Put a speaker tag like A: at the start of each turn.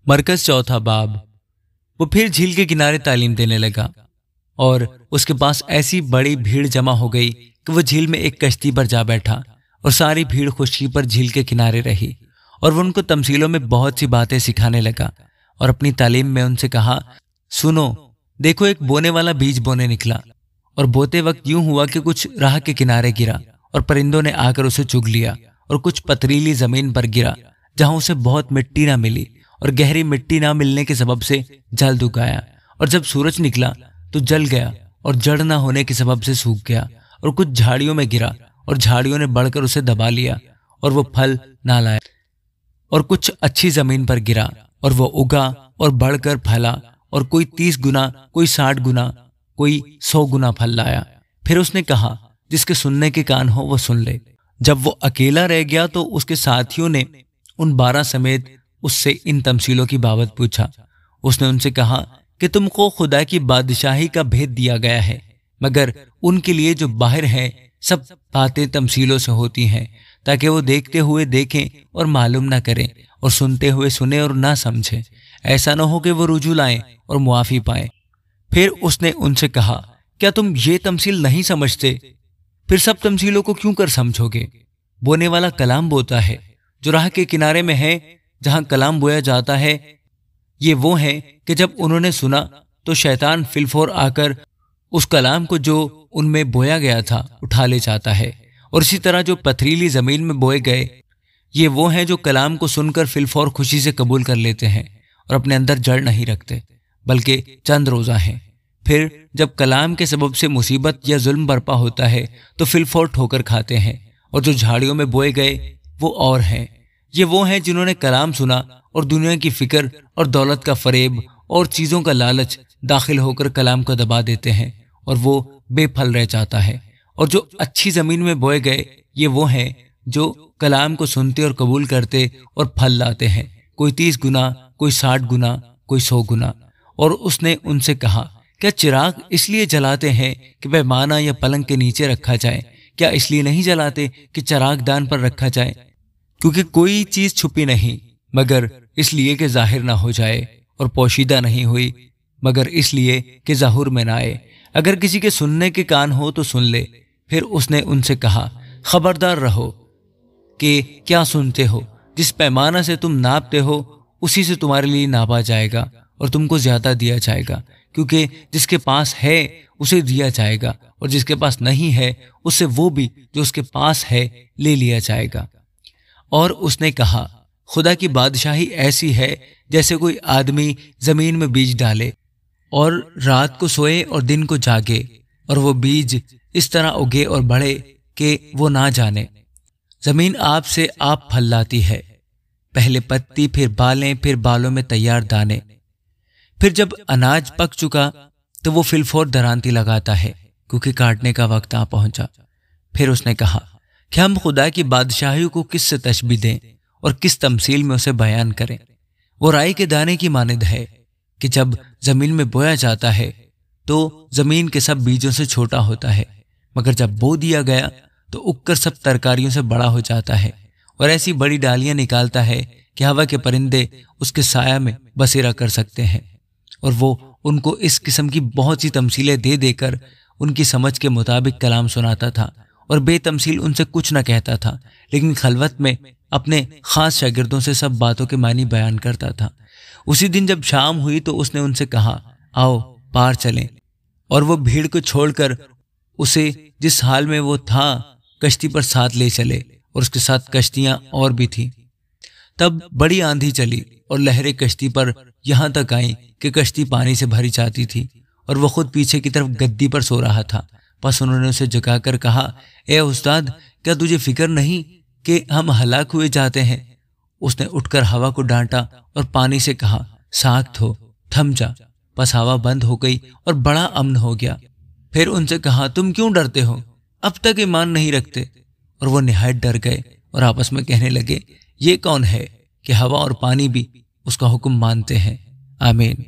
A: मरकज चौथा बाब। वो फिर झील के किनारे तालीम देने लगा और उसके पास ऐसी बड़ी भीड़ जमा हो गई कि वो झील में एक कश्ती पर जा बैठा और सारी भीड़ खुशी पर झील के किनारे रही और वो उनको तमसीलों में बहुत सी बातें सिखाने लगा और अपनी तालीम में उनसे कहा, सुनो, देखो एक बोने वाला बीज बोने निकला और बोते वक्त यूं हुआ कि कुछ राह के किनारे गिरा और परिंदों ने आकर उसे चुग लिया और कुछ पथरीली जमीन पर गिरा जहां उसे बहुत मिट्टी ना मिली और गहरी मिट्टी ना मिलने के सबब से जल्द उगाया और जब सूरज निकला तो जल गया और जड़ ना होने के सबब से सूख गया और कुछ झाड़ियों में गिरा और झाड़ियों ने बढ़कर उसे दबा लिया और वो फल ना लाया और कुछ अच्छी जमीन पर गिरा और वो उगा और बढ़कर फला और कोई 30 गुना, कोई 60 गुना, कोई 100 गुना फल लाया। फिर उसने कहा, जिसके सुनने के कान हो वो सुन ले। जब वो अकेला रह गया तो उसके साथियों ने उन 12 समेत उससे इन तमसीलों की बाबत पूछा। उसने उनसे कहा कि तुमको खुदा की बादशाही का भेद दिया गया है, मगर उनके लिए जो बाहर हैं सब बातें तमसीलों से होती हैं, ताकि वो देखते हुए देखें और मालूम ना करें और सुनते हुए सुने और ना समझें, ऐसा न हो कि वो रुजू लाएं और मुआफी पाएं। फिर उसने उनसे कहा, क्या तुम ये तमसील नहीं समझते? फिर सब तमसीलों को क्यों कर समझोगे? बोने वाला कलाम बोता है, जो राह के किनारे में है जहां कलाम बोया जाता है। ये वो है कि जब उन्होंने सुना तो शैतान फिलफोर आकर उस कलाम को जो उनमें बोया गया था उठा ले जाता है। और इसी तरह जो पथरीली जमीन में बोए गए, ये वो हैं जो कलाम को सुनकर फिलफोर खुशी से कबूल कर लेते हैं और अपने अंदर जड़ नहीं रखते, बल्कि चंद रोज़ा हैं। फिर जब कलाम के सबब से मुसीबत या जुल्म बरपा होता है तो फिलफोर ठोकर खाते हैं। और जो झाड़ियों में बोए गए वो और हैं, ये वो हैं जिन्होंने कलाम सुना और दुनिया की फिक्र और दौलत का फरेब और चीज़ों का लालच दाखिल होकर कलाम को दबा देते हैं और वो बेफल रह जाता है। और जो अच्छी ज़मीन में बोए गए, ये वो हैं जो कलाम को सुनते और कबूल करते और फल लाते हैं, कोई 30 गुना, कोई 60 गुना, कोई 100 गुना। और उसने उनसे कहा, क्या चिराग इसलिए जलाते हैं कि पैमाना या पलंग के नीचे रखा जाए? क्या इसलिए नहीं जलाते कि चिरागदान पर रखा जाए? क्योंकि कोई चीज़ छुपी नहीं मगर इसलिए कि जाहिर ना हो जाए, और पोशीदा नहीं हुई मगर इसलिए कि ज़ाहुर में ना आए। अगर किसी के सुनने के कान हो तो सुन ले। फिर उसने उनसे कहा, खबरदार रहो कि क्या सुनते हो। जिस पैमाना से तुम नापते हो उसी से तुम्हारे लिए नापा जाएगा और तुमको ज्यादा दिया जाएगा, क्योंकि जिसके पास है उसे दिया जाएगा और जिसके पास नहीं है उससे वो भी जो उसके पास है ले लिया जाएगा। और उसने कहा, खुदा की बादशाही ऐसी है जैसे कोई आदमी जमीन में बीज डाले और रात को सोए और दिन को जागे, और वो बीज इस तरह उगे और बढ़े कि वो ना जाने। जमीन आप से आप फल लाती है, पहले पत्ती, फिर बालें, फिर बालों में तैयार दाने। फिर जब अनाज पक चुका तो वो फिलफोर दरांती लगाता है, क्योंकि काटने का वक्त आ पहुंचा। फिर उसने कहा कि हम खुदा की बादशाही को किस से तशबीह दें और किस तमसील में उसे बयान करें। वो राई के दाने की मानद है कि जब जमीन में बोया जाता है तो जमीन के सब बीजों से छोटा होता है, मगर जब बो दिया गया तो उगकर सब तरकारियों से बड़ा हो जाता है और ऐसी बड़ी डालियां निकालता है कि हवा के परिंदे उसके साया में बसेरा कर सकते हैं। और वो उनको इस किस्म की बहुत सी तमसीलें दे देकर उनकी समझ के मुताबिक कलाम सुनाता था और बेतमसील उनसे कुछ न कहता था, लेकिन खलवत में अपने खास शागिर्दों से सब बातों के मानी बयान करता था। उसी दिन जब शाम हुई तो उसने उनसे कहा, आओ पार चलें। और वो भीड़ को छोड़कर उसे जिस हाल में वो था कश्ती पर साथ ले चले, और उसके साथ कश्तियां और भी थीं। तब बड़ी आंधी चली और लहरें कश्ती पर यहाँ तक आईं कि कश्ती पानी से भरी जाती थी और वो खुद पीछे की तरफ गद्दी पर सो रहा था। बस उन्होंने उसे जगाकर कहा, ए उस्ताद, क्या तुझे फिक्र नहीं कि हम हलाक हुए जाते हैं? उसने उठकर हवा को डांटा और पानी से कहा, साख्त हो, थम जा। बस हवा बंद हो गई और बड़ा अमन हो गया। फिर उनसे कहा, तुम क्यों डरते हो? अब तक ईमान नहीं रखते? और वो निहायत डर गए और आपस में कहने लगे, ये कौन है कि हवा और पानी भी उसका हुक्म मानते हैं। आमीन।